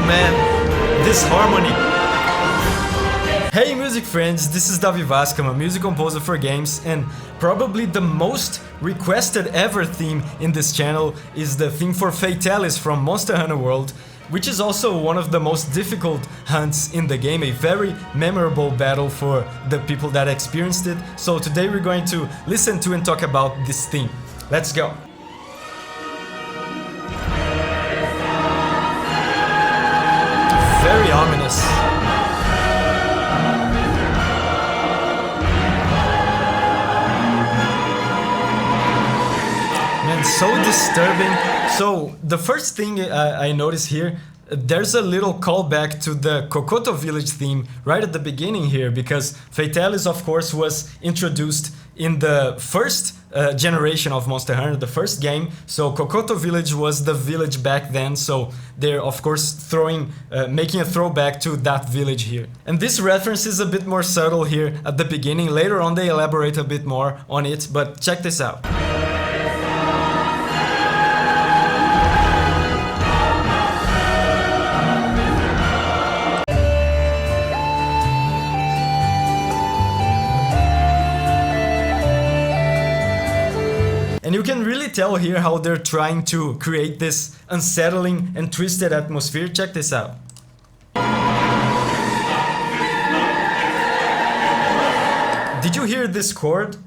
man, this harmony. Hey music friends, this is Davi Vasc, I'm a music composer for games, and probably the most requested ever theme in this channel is the theme for Fatalis from Monster Hunter World, which is also one of the most difficult hunts in the game, a very memorable battle for the people that experienced it. So today we're going to listen to and talk about this theme. Let's go! Very ominous. Man, so disturbing. So the first thing I noticed here, there's a little callback to the Kokoto village theme right at the beginning here, because Fatalis of course was introduced in the first generation of Monster Hunter, the first game. So Kokoto village was the village back then, so they're of course making a throwback to that village here. And this reference is a bit more subtle here at the beginning. Later on they elaborate a bit more on it, but check this out. And you can really tell here how they're trying to create this unsettling and twisted atmosphere. Check this out. Did you hear this chord?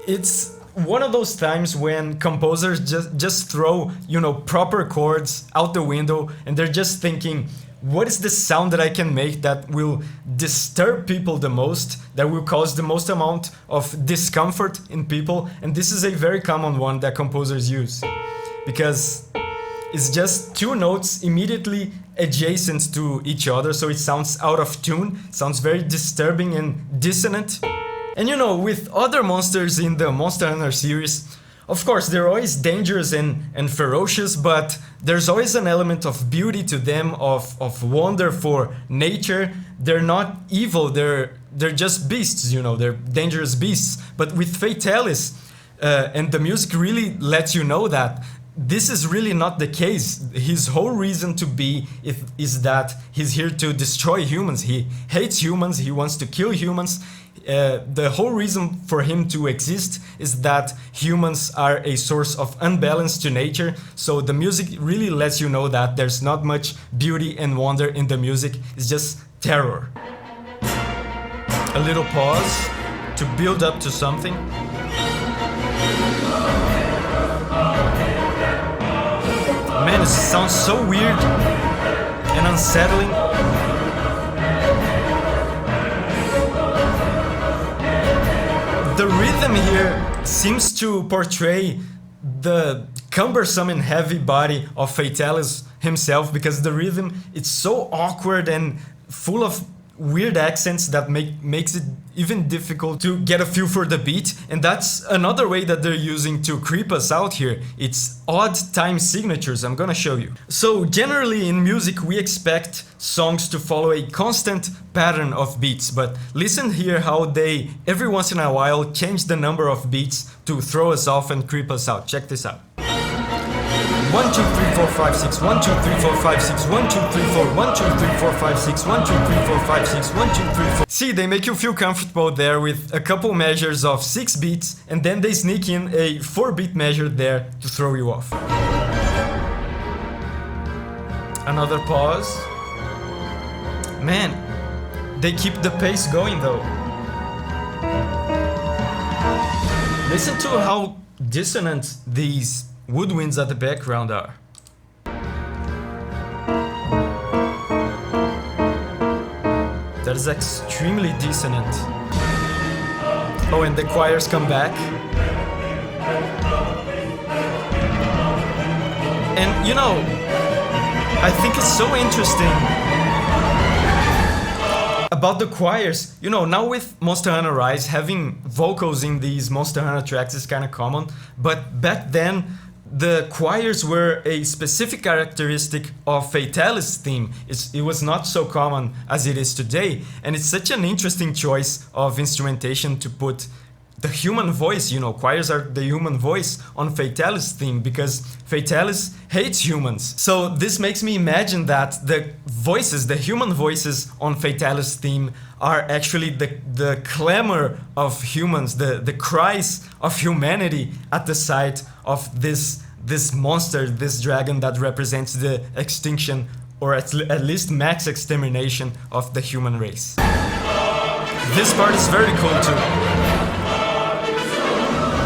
It's one of those times when composers just throw, you know, proper chords out the window, and they're just thinking, what is the sound that I can make that will disturb people the most, that will cause the most amount of discomfort in people? And this is a very common one that composers use, because it's just two notes immediately adjacent to each other, so it sounds out of tune, sounds very disturbing and dissonant. And you know, with other monsters in the Monster Hunter series, of course, they're always dangerous and ferocious, but there's always an element of beauty to them, of wonder for nature. They're not evil, they're just beasts, you know, they're dangerous beasts. But with Fatalis, and the music really lets you know that this is really not the case. His whole reason to be is that he's here to destroy humans. He hates humans, he wants to kill humans. The whole reason for him to exist is that humans are a source of unbalance to nature. So the music really lets you know that there's not much beauty and wonder in the music, it's just terror. A little pause to build up to something. Man, it sounds so weird and unsettling. The rhythm here seems to portray the cumbersome and heavy body of Fatalis himself, because the rhythm, it's so awkward and full of weird accents that makes it even difficult to get a feel for the beat. And that's another way that they're using to creep us out here. It's odd time signatures. I'm gonna show you. So generally in music we expect songs to follow a constant pattern of beats, but listen here how they every once in a while change the number of beats to throw us off and creep us out. Check this out. 1, 2, 3, 4, 5, 6, 1, 2, 3, 4, 5, 6, 1, 2, 3, 4, 1, 2, 3, 4, 5, 6, 1, 2, 3, 4, 5, 6, 1, 2, 3, 4. See, they make you feel comfortable there with a couple measures of 6 beats, and then they sneak in a 4-beat measure there to throw you off. Another pause. Man, they keep the pace going though. Listen to how dissonant these woodwinds at the background are. That is extremely dissonant. Oh, and the choirs come back. And you know, I think it's so interesting about the choirs. You know, now with Monster Hunter Rise, having vocals in these Monster Hunter tracks is kind of common, but back then the choirs were a specific characteristic of Fatalis' theme. It was not so common as it is today, and it's such an interesting choice of instrumentation to put the human voice, you know, choirs are the human voice on Fatalis theme, because Fatalis hates humans. So this makes me imagine that the voices, the human voices on Fatalis theme are actually the clamor of humans, the cries of humanity at the sight of this monster, this dragon that represents the extinction, or at least max extermination of the human race. This part is very cool too.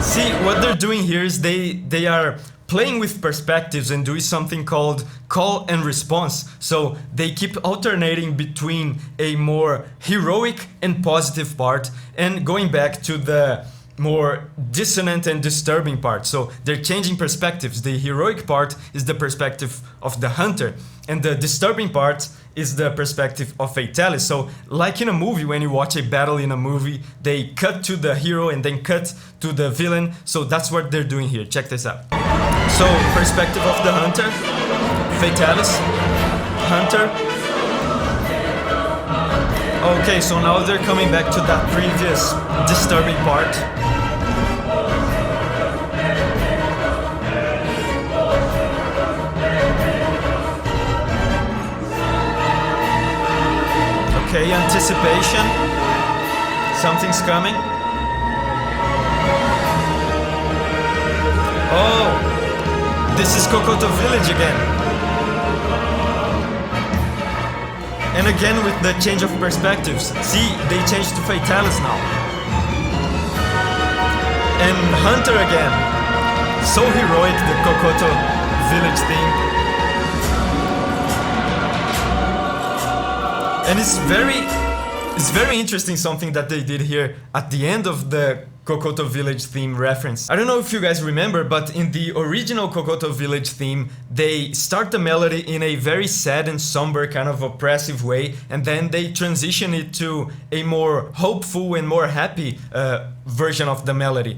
See, what they're doing here is they are playing with perspectives and doing something called call and response. So they keep alternating between a more heroic and positive part and going back to the more dissonant and disturbing part. So they're changing perspectives. The heroic part is the perspective of the hunter, and the disturbing part is the perspective of Fatalis. So like in a movie, when you watch a battle in a movie, they cut to the hero and then cut to the villain. So that's what they're doing here. Check this out. So perspective of the hunter, Fatalis, hunter. Okay, so now they're coming back to that previous disturbing part. Okay, anticipation. Something's coming. Oh, this is Kokoto Village again. And again with the change of perspectives. See, they changed to Fatalis now. And Hunter again. So heroic, the Kokoto Village theme. And it's very interesting something that they did here at the end of the Kokoto Village theme reference. I don't know if you guys remember, but in the original Kokoto Village theme, they start the melody in a very sad and somber kind of oppressive way, and then they transition it to a more hopeful and more happy version of the melody.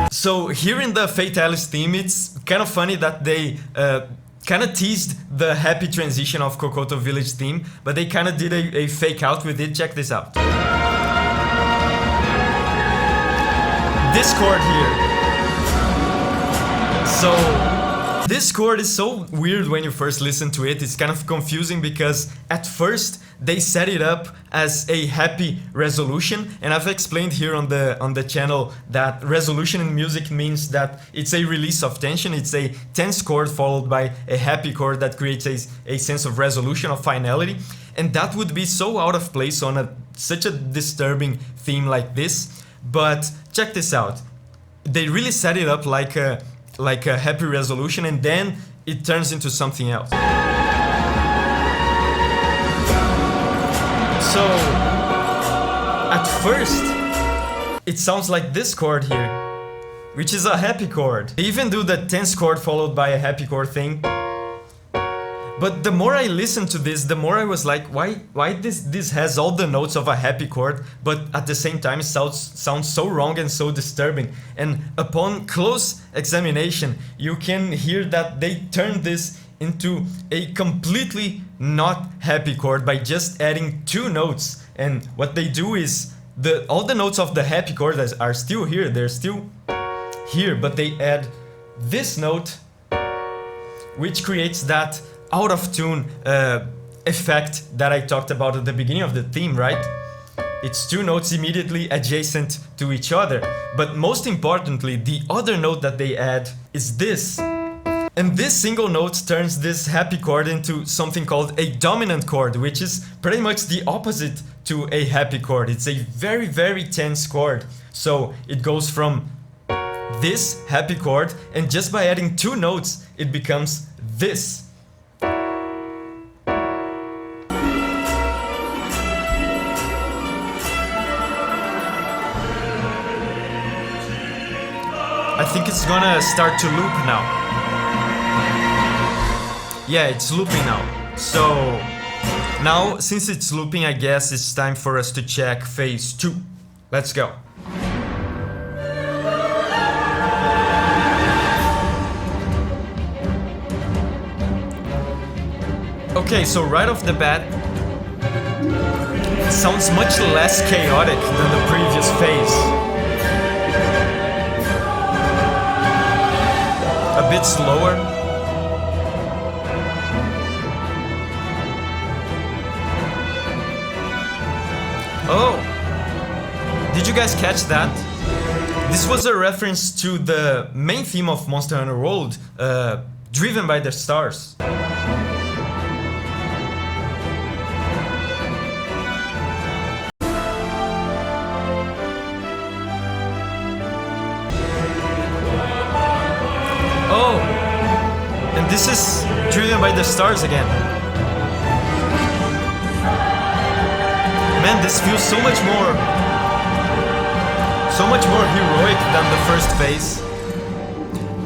So here in the Fatalis theme, it's kind of funny that they kind of teased the happy transition of Kokoto Village theme, but they kind of did a fake out with it. Check this out. This chord here. So this chord is so weird when you first listen to it. It's kind of confusing because at first they set it up as a happy resolution, and I've explained here on the channel that resolution in music means that it's a release of tension. It's a tense chord followed by a happy chord that creates a sense of resolution, of finality, and that would be so out of place on such a disturbing theme like this. But check this out. They really set it up like a happy resolution, and then it turns into something else. So, at first, it sounds like this chord here, which is a happy chord. They even do the tense chord followed by a happy chord thing. But the more I listened to this, the more I was like, why this has all the notes of a happy chord, but at the same time it sounds so wrong and so disturbing. And upon close examination, you can hear that they turned this into a completely not happy chord by just adding two notes. And what they do is all the notes of the happy chord are still here, they're still here, but they add this note, which creates that out of tune effect that I talked about at the beginning of the theme, right? It's two notes immediately adjacent to each other. But most importantly, the other note that they add is this. And this single note turns this happy chord into something called a dominant chord, which is pretty much the opposite to a happy chord. It's a very, very tense chord. So it goes from this happy chord, and just by adding two notes, it becomes this. I think it's gonna start to loop now. Yeah, it's looping now. So now, since it's looping, I guess it's time for us to check phase 2. Let's go. Okay, so right off the bat, it sounds much less chaotic than the previous phase. A bit slower. Oh, did you guys catch that? This was a reference to the main theme of Monster Hunter World, Driven by the Stars. Oh, and this is Driven by the Stars again. Man, this feels so much more heroic than the first phase.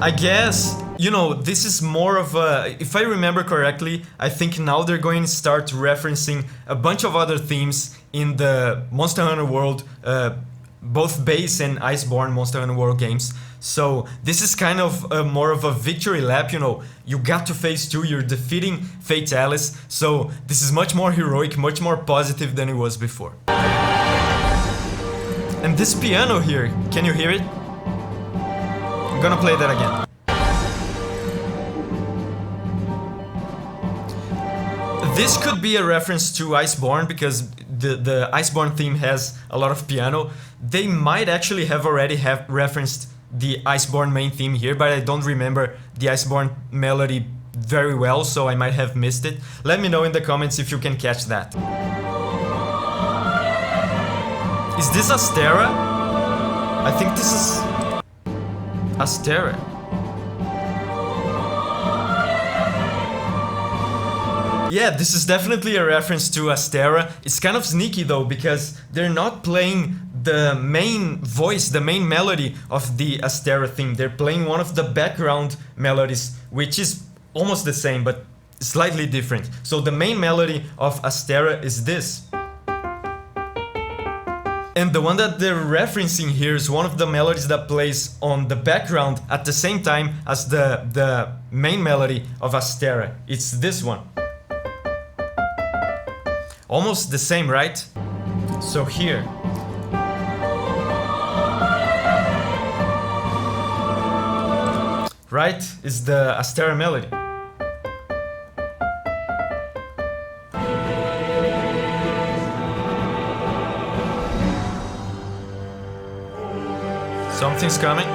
I guess, you know, this is more of a, if I remember correctly, I think now they're going to start referencing a bunch of other themes in the Monster Hunter World, both base and Iceborne Monster Hunter World games. So this is kind of more of a victory lap, you know, you got to phase 2, you're defeating Fatalis, so this is much more heroic, much more positive than it was before. And this piano here, can you hear it? I'm gonna play that again. This could be a reference to Iceborne because the Iceborne theme has a lot of piano. They might actually have already referenced the Iceborne main theme here, but I don't remember the Iceborne melody very well, so I might have missed it. Let me know in the comments if you can catch that. Is this Astera? I think this is Astera. Yeah, this is definitely a reference to Astera. It's kind of sneaky though, because they're not playing the main voice, the main melody of the Astera theme. They're playing one of the background melodies, which is almost the same, but slightly different. So the main melody of Astera is this. And the one that they're referencing here is one of the melodies that plays on the background at the same time as the main melody of Astera. It's this one. Almost the same, right? So here. Right is the Astera melody. Something's coming.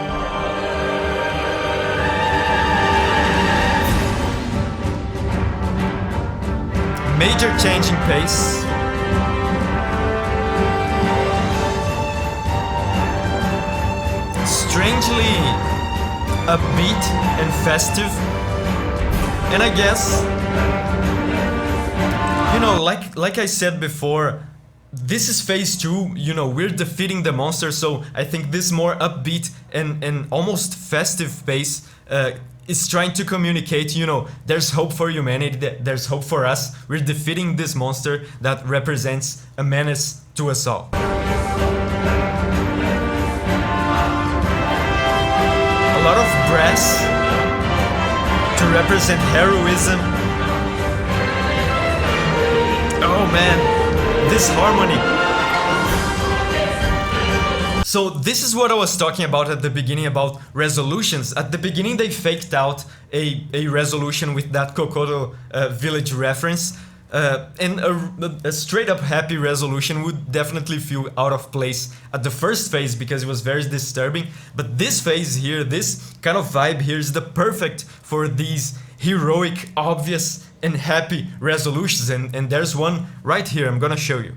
Major change in pace. Strangely upbeat and festive. And I guess, you know, like I said before, this is phase 2, you know, we're defeating the monster, so I think this more upbeat and almost festive pace is trying to communicate, you know, there's hope for humanity, there's hope for us, we're defeating this monster that represents a menace to us all. A lot of brass to represent heroism. Oh man. This harmony. So this is what I was talking about at the beginning about resolutions. At the beginning they faked out a resolution with that Kokoto village reference. And a straight up happy resolution would definitely feel out of place at the first phase because it was very disturbing. But this phase here, this kind of vibe here is the perfect for these heroic, obvious and happy resolutions, and there's one right here. I'm gonna show you.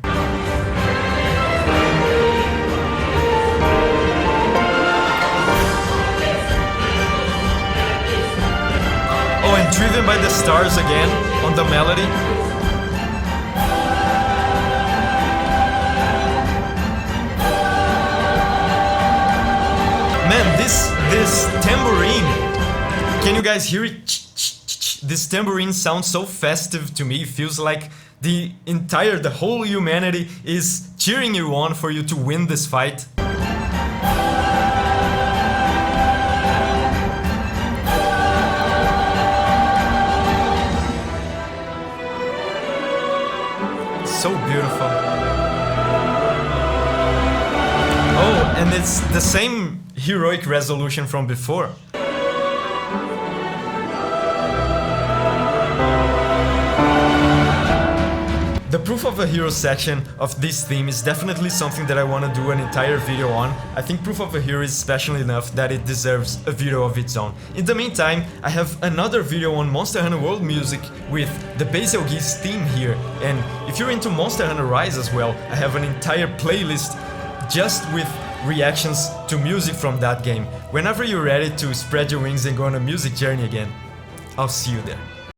Oh, and Driven by the Stars again on the melody. Man, this tambourine, can you guys hear it? This tambourine sounds so festive to me. It feels like the whole humanity is cheering you on for you to win this fight. So beautiful. Oh, and it's the same heroic resolution from before. The Proof of a Hero section of this theme is definitely something that I want to do an entire video on. I think Proof of a Hero is special enough that it deserves a video of its own. In the meantime, I have another video on Monster Hunter World music with the Basil Geese theme here, and if you're into Monster Hunter Rise as well, I have an entire playlist just with reactions to music from that game. Whenever you're ready to spread your wings and go on a music journey again, I'll see you there.